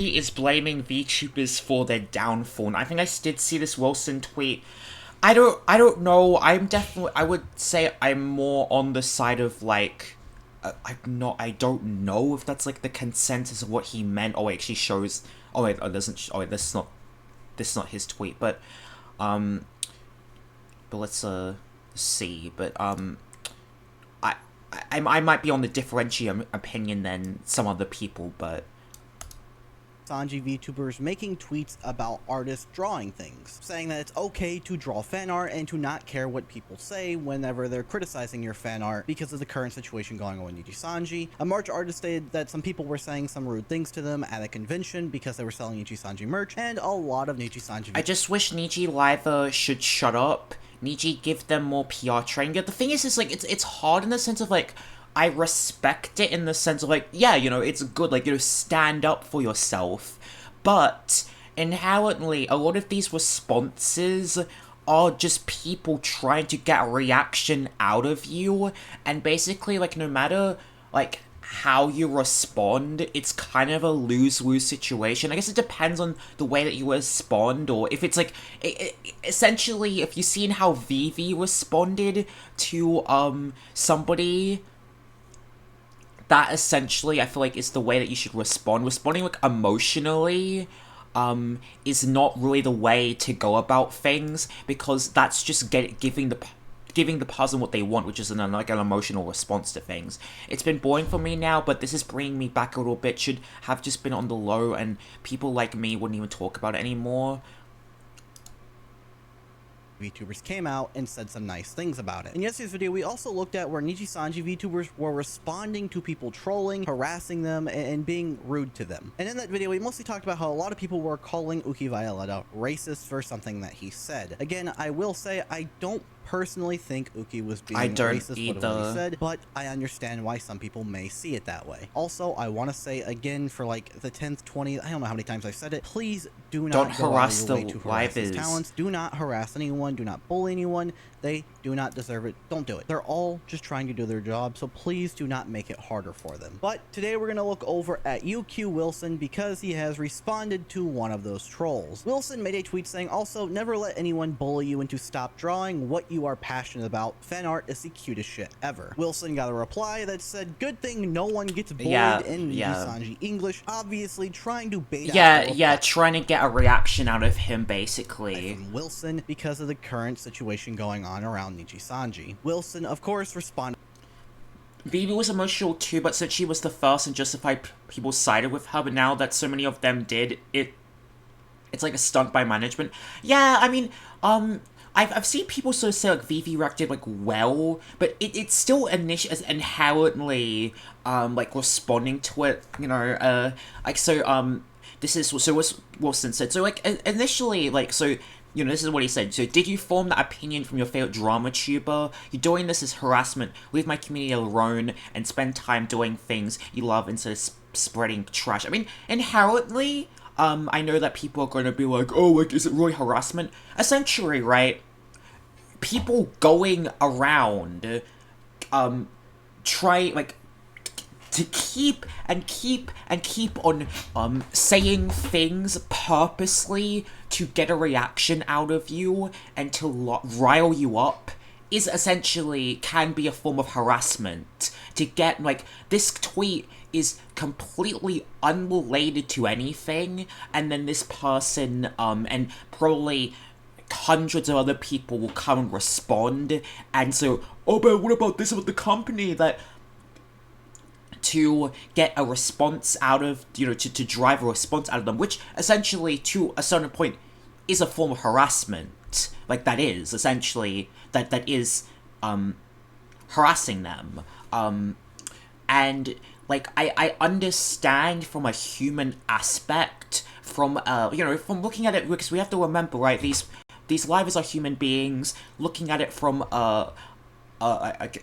He is blaming VTubers for their downfall. And I think I did see this Wilson tweet. I don't know. I would say I'm more on the side of like, I don't know if that's like the consensus of what he meant. Oh, it actually shows. Oh wait, this is not his tweet, um, but let's see. I, I might be on the differentiating opinion than some other people, but Sanji VTubers making tweets about artists drawing things, saying that it's okay to draw fan art and to not care what people say whenever they're criticizing your fan art because of the current situation going on with Niji Sanji. A March artist stated that some people were saying some rude things to them at a convention because they were selling Niji Sanji merch, and a lot of Niji Sanji I just wish Niji Live should shut up. Niji, give them more PR training. The thing is like, it's hard in the sense of like, I respect it in the sense of like, yeah, it's good, like, stand up for yourself. But inherently, a lot of these responses are just people trying to get a reaction out of you, and basically, like, no matter, like, how you respond, it's kind of a lose-lose situation. I guess it depends on the way that you respond, or if it's like, essentially, if you've seen how Vivi responded to, somebody, that essentially, I feel like, is the way that you should respond. Responding, like, emotionally, is not really the way to go about things, because that's just giving the person what they want, which is like an emotional response to things. It's been boring for me now, but this is bringing me back a little bit. Should have just been on the low, and people like me wouldn't even talk about it anymore. VTubers came out and said some nice things about it. In yesterday's video, we also looked at where Niji Sanji VTubers were responding to people trolling, harassing them, and being rude to them. And in that video, we mostly talked about how a lot of people were calling Uki Violetta racist for something that he said. Again, I will say I don't personally think Uki was being racist with what he said, but I understand why some people may see it that way. Also, I want to say again for like the 10th, 20th, I don't know how many times I've said it, please do not harass the his talents. Do not harass anyone. Do not bully anyone. They do not deserve it. Don't do it. They're all just trying to do their job, so please do not make it harder for them. But today we're going to look over at UQ Wilson because he has responded to one of those trolls. Wilson made a tweet saying, also, never let anyone bully you into stop drawing what you are passionate about. Fan art is the cutest shit ever. Wilson got a reply that said, good thing no one gets bullied in Sanji English, obviously trying to bait out trying to get a reaction out of him, basically. From Wilson because of the current situation going on around Niji Sanji. Wilson, of course, responded. Vivi was emotional too, but since she was the first and justified, people sided with her, but now that so many of them did, it's like a stunt by management. Yeah, I mean, I've seen people sort of say, like, Vivi reacted, like, well, but it's still inherently, like, responding to it, like, so, this is, so what Wilson said. So, like, initially, like, so, this is what he said. So, did you form that opinion from your favorite drama tuber? You're doing this as harassment. Leave my community alone and spend time doing things you love instead of spreading trash. I mean, inherently, I know that people are going to be like, oh, like, is it really harassment? Essentially, right? People going around, try, like, to keep on, saying things purposely to get a reaction out of you and to rile you up is essentially, can be a form of harassment. To get, like, this tweet is completely unrelated to anything, and then this person, and probably hundreds of other people will come and respond, and so, oh, but what about this about the company, that to get a response out of, to drive a response out of them, which essentially, to a certain point, is a form of harassment. Like, that is, essentially, that is, harassing them. And, like, I understand from a human aspect, from looking at it, because we have to remember, right, these livers are human beings. Looking at it from a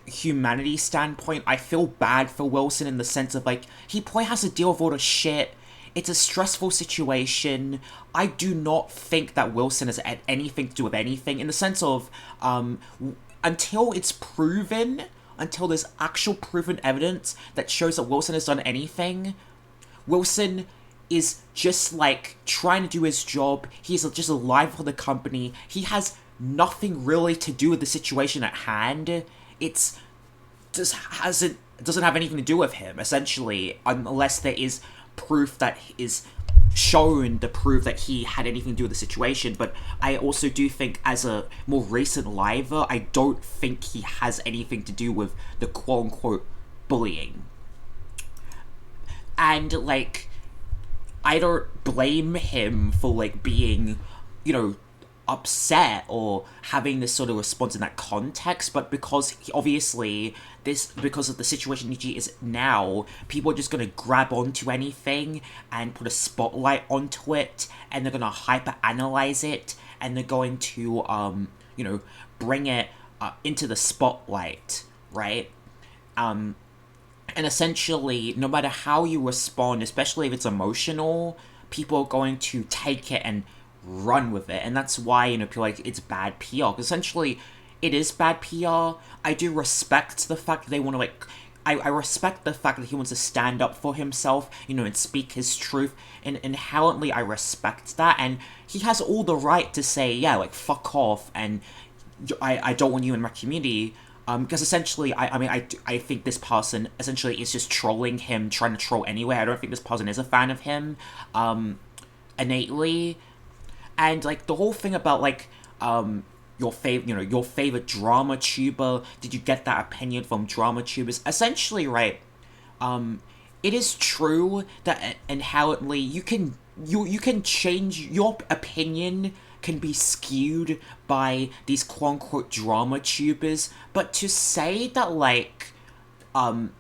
humanity standpoint, I feel bad for Wilson in the sense of, like, he probably has to deal with all the shit. It's a stressful situation. I do not think that Wilson has had anything to do with anything, in the sense of, until it's proven, until there's actual proven evidence that shows that Wilson has done anything, Wilson is just like trying to do his job. He's just alive for the company. He has nothing really to do with the situation at hand. It's just doesn't have anything to do with him, essentially, unless there is proof that is shown to prove that he had anything to do with the situation. But I also do think, as a more recent liver, I don't think he has anything to do with the quote-unquote bullying. And, like, I don't blame him for, like, being, you know, upset or having this sort of response in that context, but because obviously because of the situation Nietzsche is now, people are just going to grab onto anything and put a spotlight onto it, and they're going to hyper analyze it, and they're going to bring it into the spotlight, right? And essentially, no matter how you respond, especially if it's emotional, people are going to take it and run with it. And that's why, people are like, it's bad PR. Because essentially, it is bad PR. I do respect the fact that they want to, like... I respect the fact that he wants to stand up for himself, and speak his truth. And inherently, I respect that. And he has all the right to say, yeah, like, fuck off, and I don't want you in my community. Because essentially, I think this person essentially is just trolling him, trying to troll anyway. I don't think this person is a fan of him, innately. And, like, the whole thing about, like, your favorite drama tuber, did you get that opinion from drama tubers? Essentially, right, it is true that inherently you can change, your opinion can be skewed by these quote-unquote drama tubers, but to say that, like,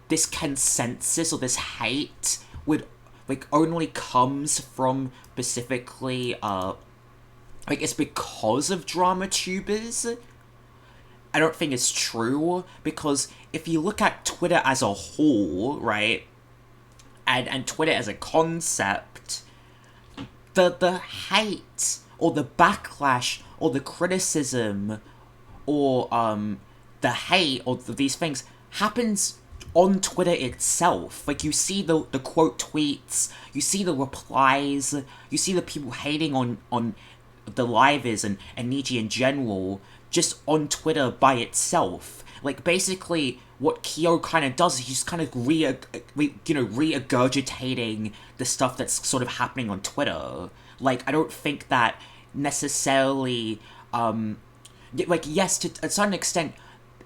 this consensus or this hate would, like, only comes from specifically, like, it's because of drama tubers, I don't think it's true, because if you look at Twitter as a whole, right, and Twitter as a concept, the hate, or the backlash, or the criticism, or, the hate, or these things, happens on Twitter itself. Like, you see the quote tweets, you see the replies, you see the people hating on the livers and Nietzsche in general, just on Twitter by itself. Like, basically, what Kyo kind of does is he's kind of re-regurgitating the stuff that's sort of happening on Twitter. Like, I don't think that necessarily, like, yes, to a certain extent,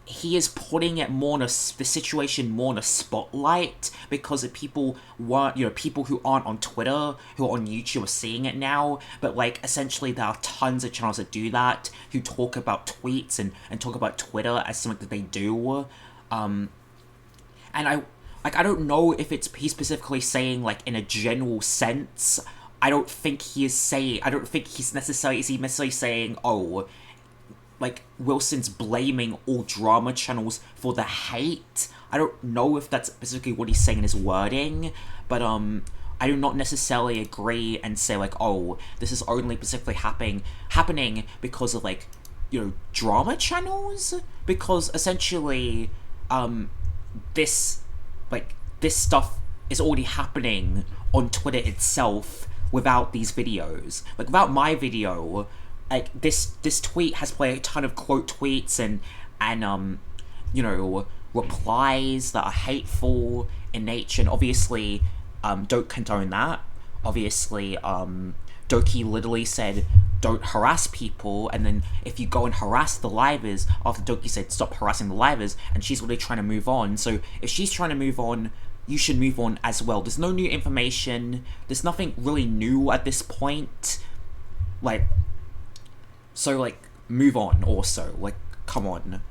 he is putting it more in the situation more in a spotlight, because of people who aren't on Twitter, who are on YouTube, are seeing it now. But, like, essentially there are tons of channels that do that, who talk about tweets and talk about Twitter as something that they do. And I don't know if he's specifically saying, like, in a general sense. I don't think he's necessarily saying, oh, like, Wilson's blaming all drama channels for the hate. I don't know if that's specifically what he's saying in his wording, but I do not necessarily agree and say, like, oh, this is only specifically happening because of, like, drama channels, because essentially, this stuff is already happening on Twitter itself without these videos. Like, without my video, like, this tweet has played a ton of quote tweets and replies that are hateful in nature, and obviously, don't condone that. Obviously, Doki literally said, don't harass people, and then if you go and harass the livers, after Doki said, stop harassing the livers, and she's really trying to move on, so if she's trying to move on, you should move on as well. There's no new information, there's nothing really new at this point, like, so, like, move on also, like, come on.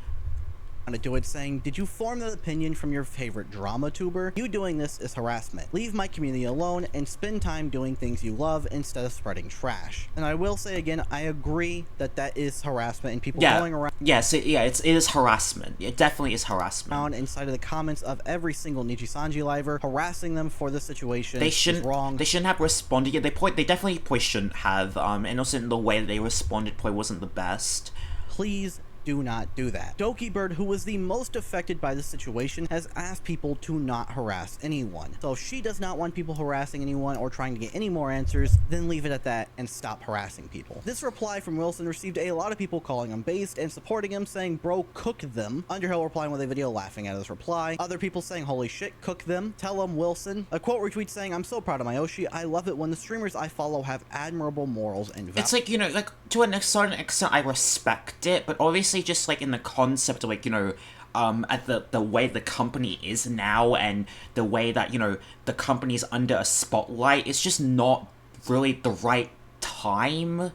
To do it, saying, did you form that opinion from your favorite drama tuber? You doing this is harassment. Leave my community alone and spend time doing things you love instead of spreading trash. And I will say again, I agree that is harassment, and people going around. Yes, it is harassment. It definitely is harassment. Inside of the comments of every single Nietzsche Sanji liver, harassing them for the situation is wrong. They shouldn't have responded yet. They definitely shouldn't have. And also in the way that they responded probably wasn't the best. Please Do not do that. Dokibird, who was the most affected by the situation, has asked people to not harass anyone. So if she does not want people harassing anyone or trying to get any more answers, then leave it at that and stop harassing people. This reply from Wilson received a lot of people calling him based and supporting him, saying, bro, cook them. Underhill replying with a video laughing at his reply. Other people saying, holy shit, cook them. Tell him, Wilson. A quote retweet saying, I'm so proud of Mayoshi. I love it when the streamers I follow have admirable morals and values. It's like, you know, like, to a certain extent, I respect it, but obviously just, like, in the concept of, like, you know, at the way the company is now and the way that, you know, the company is under a spotlight, it's just not really the right time,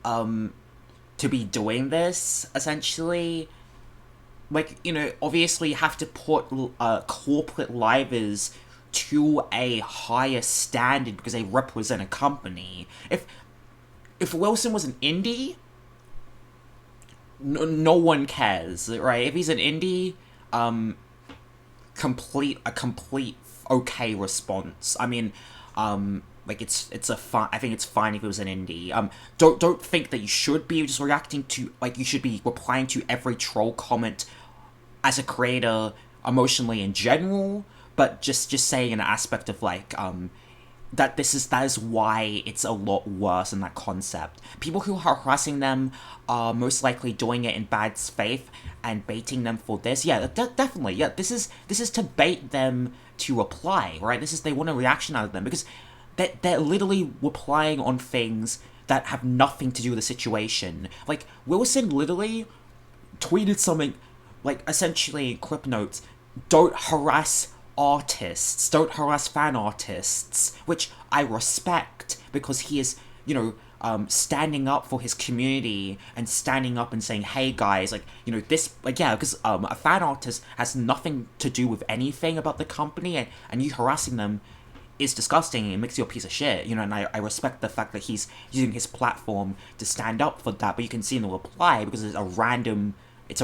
to be doing this, essentially. Like, you know, obviously you have to put, corporate livers to a higher standard because they represent a company. If Wilson was an indie, no one cares, right? If he's an indie, complete okay response. I mean, like it's a fine. I think it's fine if it was an indie. Don't think that you should be just reacting to, like, you should be replying to every troll comment as a creator emotionally in general, but just saying an aspect of, like, that is why it's a lot worse in that concept. People who are harassing them are most likely doing it in bad faith and baiting them for this. Yeah, definitely. Yeah, this is to bait them to reply, right? They want a reaction out of them because they're literally replying on things that have nothing to do with the situation. Like, Wilson literally tweeted something, like, essentially, clip notes, don't harass artists, don't harass fan artists, which I respect because he is, you know, standing up for his community and standing up and saying, hey guys, like, you know, this, like, yeah, because a fan artist has nothing to do with anything about the company, and you harassing them is disgusting. It makes you a piece of shit, you know, and I respect the fact that he's using his platform to stand up for that, but you can see in the reply, because it's a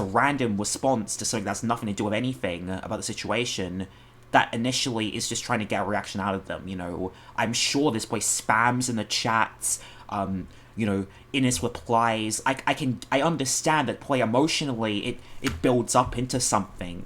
random response to something that's nothing to do with anything about the situation, that initially is just trying to get a reaction out of them, you know. I'm sure this boy spams in the chats, you know, in his replies. I understand that play emotionally, it builds up into something.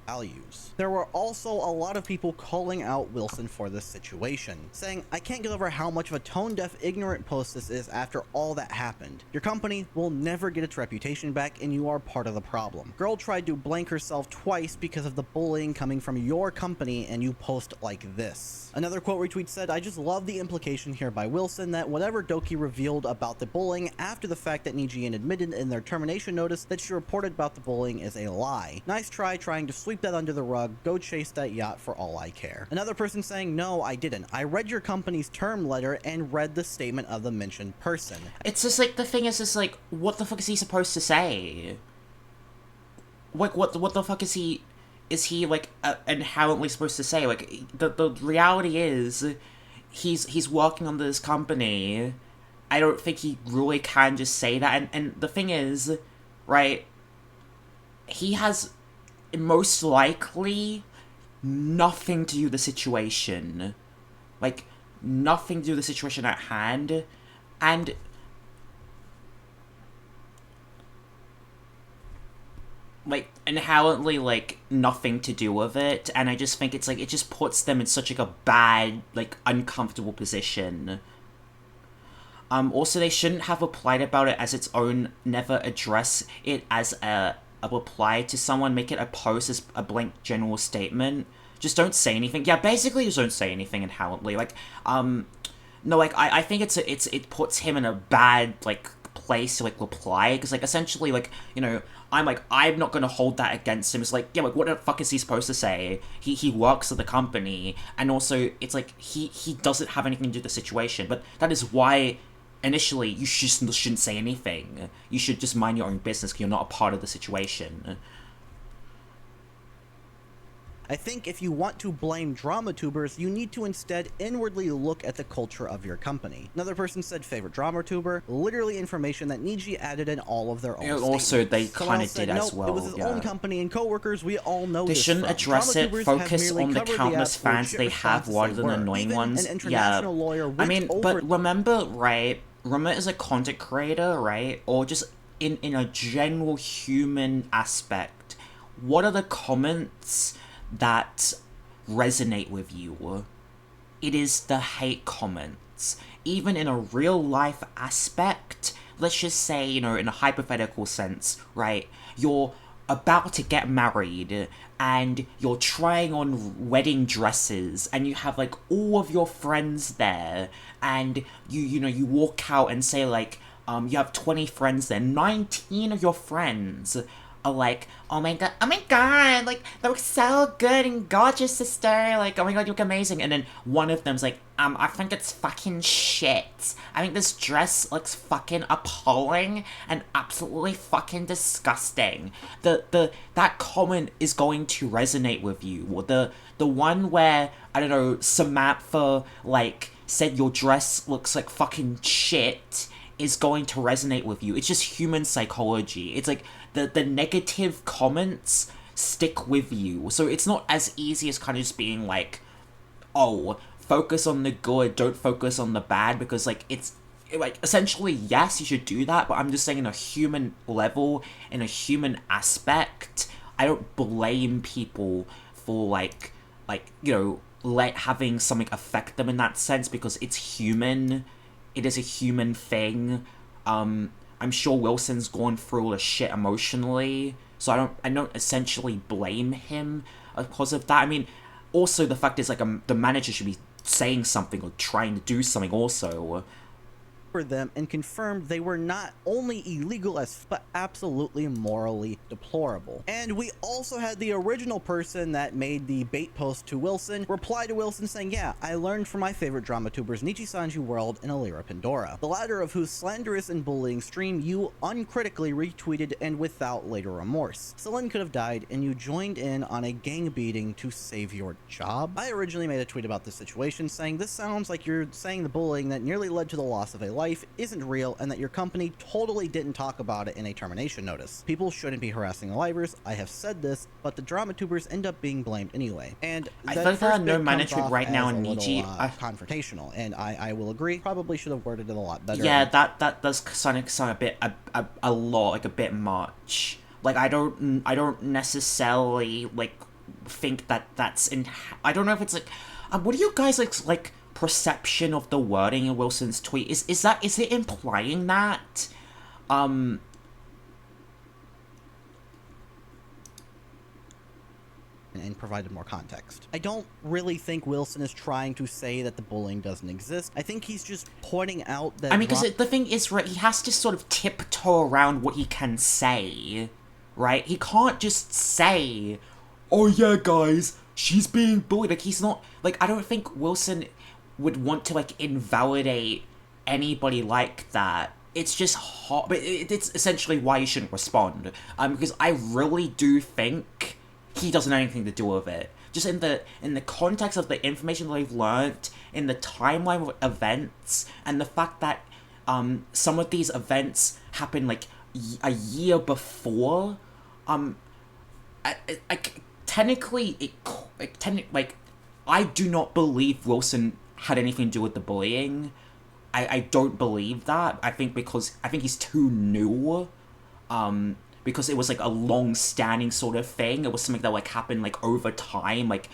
Values. There were also a lot of people calling out Wilson for this situation, saying, I can't get over how much of a tone-deaf, ignorant post this is after all that happened. Your company will never get its reputation back, and you are part of the problem. Girl tried to blank herself twice because of the bullying coming from your company, and you post like this. Another quote retweet said, I just love the implication here by Wilson that whatever Doki revealed about the bullying after the fact that Nijian admitted in their termination notice that she reported about the bullying is a lie. Nice try trying to sweep that under the rug. Go chase that yacht for all I care. Another person saying, no, I didn't. I read your company's term letter and read the statement of the mentioned person. It's just like, the thing is just like, what the fuck is he supposed to say? Like, what the fuck is he like inherently supposed to say? Like, the reality is, he's working on this company. I don't think he really can just say that. And the thing is, right, he has most likely nothing to do with the situation. Like, nothing to do with the situation at hand. And like, inherently, like, nothing to do with it. And I just think it's like, it just puts them in such like a bad, like, uncomfortable position. Also, they shouldn't have replied about it as its own, never address it as a reply to someone, make it a post as a blank general statement. Just don't say anything. Yeah, basically just don't say anything inherently. Like, no, like, I think it puts him in a bad, like, place to, like, reply, because, like, essentially, like, you know, I'm not gonna hold that against him. It's like, yeah, like, what the fuck is he supposed to say? He works at the company, and also, it's like, he doesn't have anything to do with the situation, but that is why initially, you shouldn't say anything. You should just mind your own business because you're not a part of the situation. I think if you want to blame drama tubers, you need to instead inwardly look at the culture of your company. Another person said favorite drama tuber, literally information that Niji added in all of their own statements. Also, they kind of did as well. It was his own company and co-workers, we all know they this shouldn't from. address it, focus on the countless fans they have rather than annoying ones. Yeah, lawyer I mean, but remember, right, Rima is a content creator, right? Or just in a general human aspect, what are the comments that resonate with you? It is the hate comments. Even in a real life aspect, let's just say, in a hypothetical sense, right? You're about to get married and you're trying on wedding dresses and you have like all of your friends there and you walk out and say like you have 20 friends there, 19 of your friends are like, oh my god, like, that looks so good and gorgeous, sister, like, oh my god, you look amazing, and then one of them's like, I think it's fucking shit, I think this dress looks fucking appalling and absolutely fucking disgusting. That comment is going to resonate with you. Or the one where, I don't know, Samantha, like, said your dress looks like fucking shit is going to resonate with you. It's just human psychology. It's like the negative comments stick with you. So it's not as easy as kind of just being like, oh, focus on the good, don't focus on the bad, because like it's like essentially yes, you should do that, but I'm just saying in a human level, in a human aspect, I don't blame people for like having something affect them in that sense, because it's human. It is a human thing. I'm sure Wilson's gone through all the shit emotionally, so I don't essentially blame him because of that. I mean, also the fact is like the manager should be saying something or trying to do something also. For them and confirmed they were not only illegal but absolutely morally deplorable. And we also had the original person that made the bait post to Wilson reply to Wilson saying, yeah, I learned from my favorite drama tubers Nichi-Sanji World and Alira Pandora, the latter of whose slanderous and bullying stream you uncritically retweeted and without later remorse. Celine could have died and you joined in on a gang beating to save your job. I originally made a tweet about this situation saying this sounds like you're saying the bullying that nearly led to the loss of a life isn't real and that your company totally didn't talk about it in a termination notice. People shouldn't be harassing the livers. I have said this, but the drama tubers end up being blamed anyway. And I feel like there are no management right now in Niji. Confrontational, and I will agree. Probably should have worded it a lot better. Yeah, that does sound a bit a lot, like a bit much. Like I don't necessarily like think that's in. I don't know if it's like. What do you guys like? Perception of the wording in Wilson's tweet is it implying that and provided more context. I don't really think Wilson is trying to say that the bullying doesn't exist. I think he's just pointing out that... I mean, because the thing is, right, he has to sort of tiptoe around what he can say, right? He can't just say, oh yeah, guys, she's being bullied. Like, he's not... Like, I don't think Wilson would want to, like, invalidate anybody like that. It's just hot, but it's essentially why you shouldn't respond. Because I really do think he doesn't have anything to do with it. Just in the context of the information that I've learnt, in the timeline of events, and the fact that some of these events happen like a year before. Technically, I do not believe Wilson had anything to do with the bullying. I don't believe that. I think he's too new. Because it was like a long-standing sort of thing. It was something that like happened like over time, like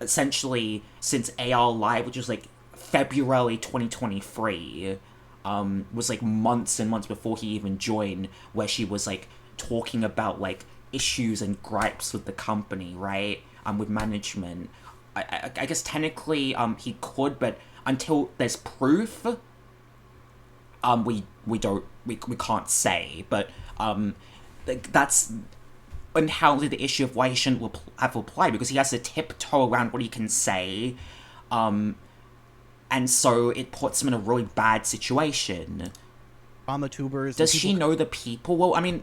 essentially since AR Live, which was like February 2023, was like months and months before he even joined, where she was like talking about like issues and gripes with the company, right? With management. I guess technically he could, but until there's proof, we can't say. But that's inherently the issue of why he shouldn't have applied, because he has to tiptoe around what he can say, and so it puts him in a really bad situation. Drama tubers. Does she know the people? Well, I mean,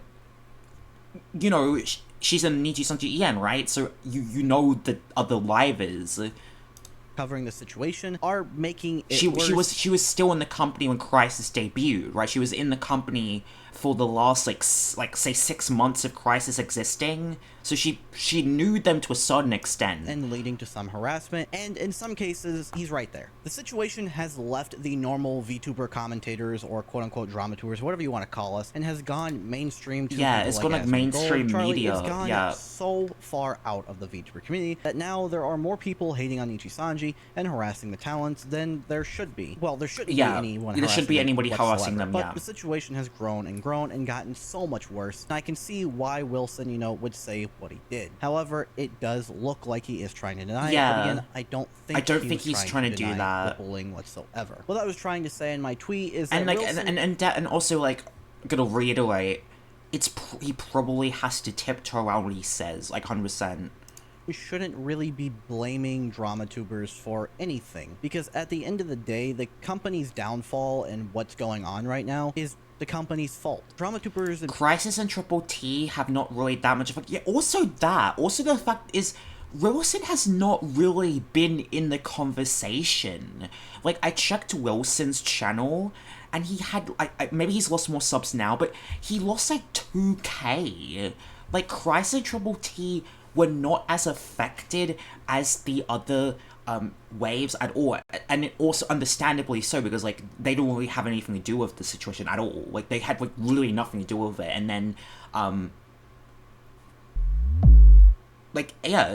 you know, she's in Nichi-Sanji En, right? So you know the other livers. Covering the situation are making it she worse. was still in the company when Crisis debuted, right? She was in the company for the last say 6 months of Crisis existing, so she knew them to a certain extent. And leading to some harassment, and in some cases, he's right there. The situation has left the normal VTuber commentators or quote-unquote dramateurs, whatever you want to call us, and has gone mainstream to It's gone like mainstream media. It's gone so far out of the VTuber community that now there are more people hating on Nichi Sanji and harassing the talents than there should be. Well, there shouldn't be anyone. There shouldn't be anybody harassing them. But the situation has grown and grown and gotten so much worse. And I can see why Wilson, would say what he did. However, it does look like he is trying to deny it. But again, I don't think he's trying to do that. The bullying whatsoever. What I was trying to say in my tweet is that Wilson... and also like gonna reiterate, he probably has to tiptoe around what he says, like 100%. We shouldn't really be blaming dramatubers for anything, because at the end of the day, the company's downfall and what's going on right now is the company's fault. Dramatubers and Crisis and Triple T have not really that much of a... Yeah, also the fact is, Wilson has not really been in the conversation. Like, I checked Wilson's channel, and he had, maybe he's lost more subs now, but he lost like 2K. Like, Crisis and Triple T were not as affected as the other waves at all, and it also understandably so, because like they don't really have anything to do with the situation at all. Like, they had like really nothing to do with it, and then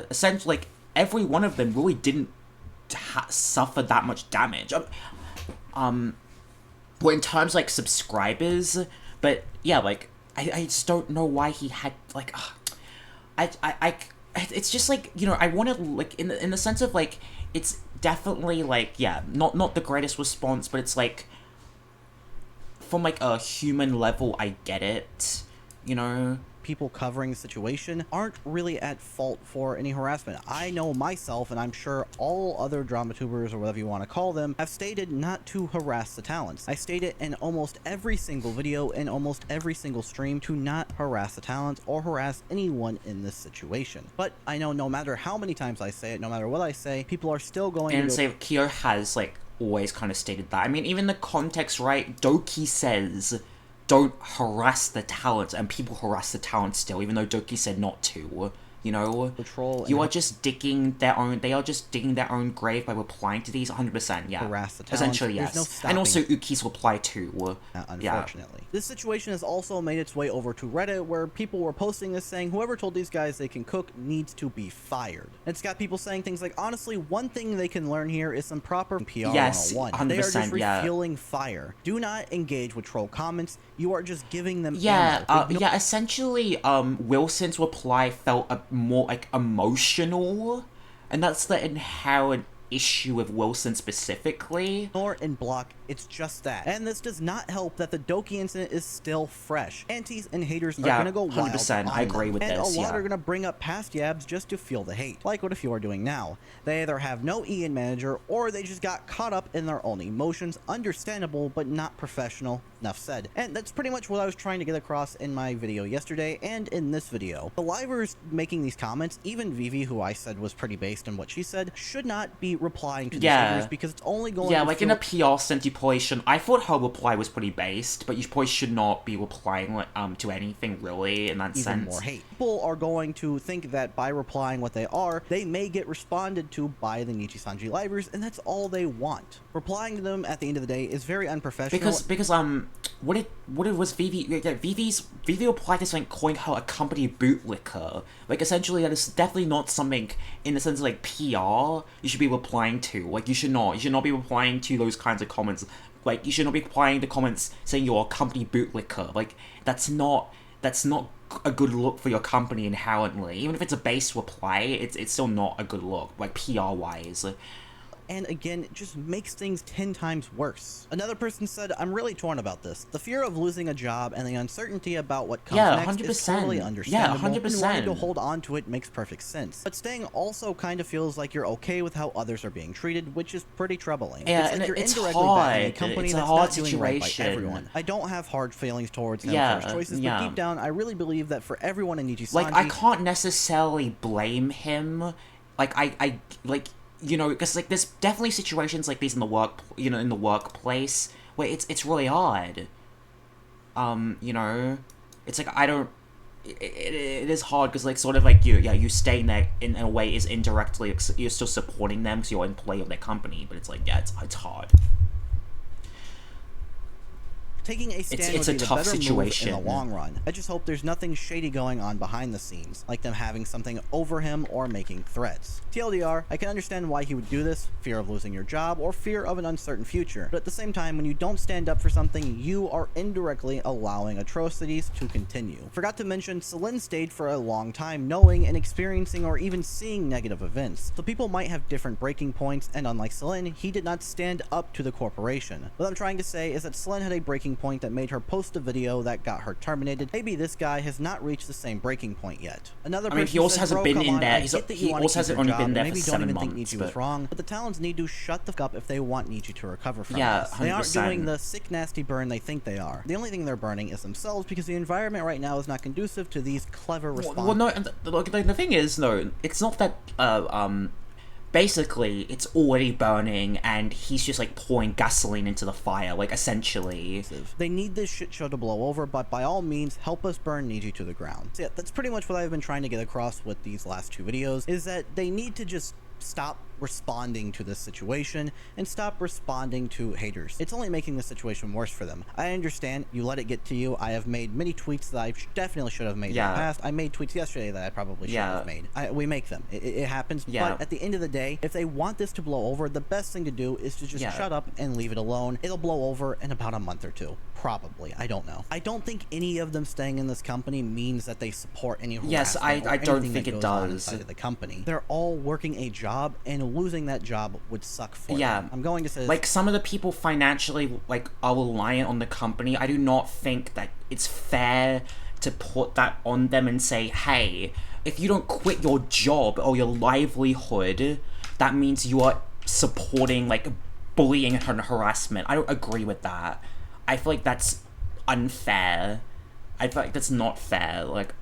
essentially like every one of them really didn't suffer that much damage. Well, in terms like subscribers, but yeah, like I just don't know why he had like it's just like, I want to like in the sense of like, it's definitely like, not the greatest response, but it's like from like a human level, I get it, people covering the situation aren't really at fault for any harassment. I know myself, and I'm sure all other dramatubers, or whatever you want to call them, have stated not to harass the talents. I stated in almost every single video and almost every single stream to not harass the talents or harass anyone in this situation. But I know no matter how many times I say it, no matter what I say, people are still going to... And say Kyo has like always kind of stated that. I mean, even the context, right? Doki says... don't harass the talent, and people harass the talent still, even though Doki said not to. You are just digging their own... They are just digging their own grave by replying to these 100%, yeah. Harass the talent. Essentially, yes. No and also Uki's reply too. Unfortunately. Yeah. This situation has also made its way over to Reddit, where people were posting this saying, whoever told these guys they can cook needs to be fired. It's got people saying things like, honestly, one thing they can learn here is some proper PR 101. 100%, they are just refueling fire. Do not engage with troll comments. You are just giving them ammo. Essentially, Wilson's reply felt more like emotional, and that's the inherent issue with Wilson specifically. Ignore and block, it's just that. And this does not help that the Doki incident is still fresh. Antis and haters are gonna go wild. 100%, I agree with and this, a lot are gonna bring up past yabs just to feel the hate. Like what if you are doing now. They either have no Ian manager, or they just got caught up in their own emotions. Understandable, but not professional. Enough said. And that's pretty much what I was trying to get across in my video yesterday and in this video. The livers making these comments, even Vivi, who I said was pretty based on what she said, should not be replying to these haters, because it's only going to like in a PR sense, you probably shouldn't. I thought her reply was pretty based, but you probably should not be replying to anything really in that sense. Even more hate. People are going to think that by replying what they are, they may get responded to by the Nichi Sanji livers, and that's all they want. Replying to them at the end of the day is very unprofessional. Because what it was Vivi replied to something calling her a company bootlicker. Like, essentially that is definitely not something in the sense of like PR you should be replying to. Like, you should not be replying to those kinds of comments. Like, you should not be replying to comments saying you're a company bootlicker. Like, that's not a good look for your company inherently. Even if it's a base reply, it's still not a good look, like PR wise. And again, it just makes things 10 times worse. Another person said, I'm really torn about this. The fear of losing a job and the uncertainty about what comes next 100%. is totally understandable. Yeah, 100%. And wanting to hold on to it makes perfect sense. But staying also kind of feels like you're okay with how others are being treated, which is pretty troubling. Yeah, it's and like you're it's indirectly hard. backing a company It's a that's hard not situation. doing right by everyone. I don't have hard feelings towards them for his choices, but deep down, I really believe that for everyone in Nichi Sanji... Like, I can't necessarily blame him. Like, I because like there's definitely situations like these in the workplace where it's really hard. You know, it's like I don't. It is hard because like sort of like you staying there in a way is indirectly you're still supporting them because you're an employee of their company, but it's like it's hard. Taking a stand It's would a be the tough better situation. move in the long run. I just hope there's nothing shady going on behind the scenes, like them having something over him or making threats. TLDR, I can understand why he would do this, fear of losing your job or fear of an uncertain future, but at the same time, when you don't stand up for something, you are indirectly allowing atrocities to continue. Forgot to mention, Celine stayed for a long time knowing and experiencing or even seeing negative events, so people might have different breaking points, and unlike Celine, he did not stand up to the corporation. What I'm trying to say is that Celine had a breaking point that made her post a video that got her terminated. Maybe this guy has not reached the same breaking point yet. Another person he also said, hasn't "Bro, been come in on, there. I get that you He want to also keep hasn't your only job, been and there for maybe don't 7 even think months. Nichi was wrong, but the Talons need to shut the fuck up if they want Nichi to recover from Yeah, this. They aren't 100%. doing the sick, nasty burn they think they are. The only thing they're burning is themselves because the environment right now is not conducive to these clever responses." Well, no, and the thing is, no, it's not that. Basically, it's already burning, and he's just like pouring gasoline into the fire, like essentially. They need this shit show to blow over, but by all means, help us burn Niji to the ground. So yeah, that's pretty much what I've been trying to get across with these last 2 videos, is that they need to just stop responding to this situation and stop responding to haters. It's only making the situation worse for them. I understand you let it get to you. I have made many tweets that I definitely should have made in the past. I made tweets yesterday that I probably should have made. We make them. It happens. But at the end of the day, if they want this to blow over, the best thing to do is to just shut up and leave it alone. It'll blow over in about a month or 2. Probably. I don't know. I don't think any of them staying in this company means that they support any harassment. Yes, I don't think it does. Inside of the company. They're all working a job, and losing that job would suck for them. I'm going to say, like, some of the people financially like are reliant on the company. I do not think that it's fair to put that on them and say, hey, if you don't quit your job or your livelihood, that means you are supporting like bullying and harassment. I don't agree with that. I feel like that's unfair. I feel like that's not fair. Like,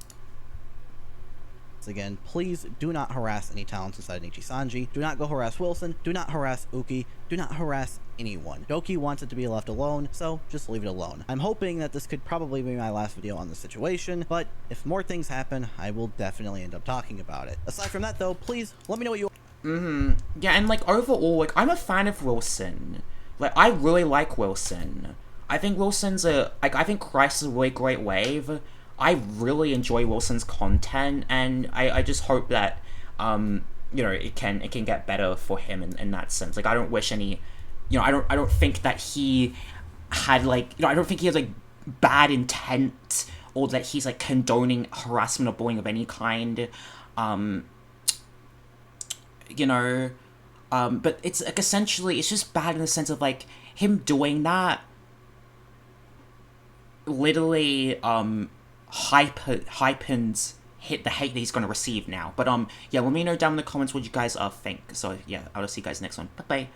again, please do not harass any talents inside Nichi Sanji. Do not go harass Wilson. Do not harass Uki. Do not harass anyone. Doki wants it to be left alone, so just leave it alone. I'm hoping that this could probably be my last video on the situation, but if more things happen, I will definitely end up talking about it. Aside from that though, please let me know what you... Yeah, and like overall, like I'm a fan of Wilson. Like I really like Wilson. I think Wilson's I think Christ is a really great wave. I really enjoy Wilson's content, and I just hope that you know, it can get better for him in that sense. Like I don't wish any, you know, I don't think that he had like, you know, I don't think he has like bad intent or that he's like condoning harassment or bullying of any kind. You know, but it's like essentially it's just bad in the sense of like him doing that literally hypens hit the hate that he's going to receive now. But yeah, let me know down in the comments what you guys think. So yeah, I'll see you guys next one. Bye bye.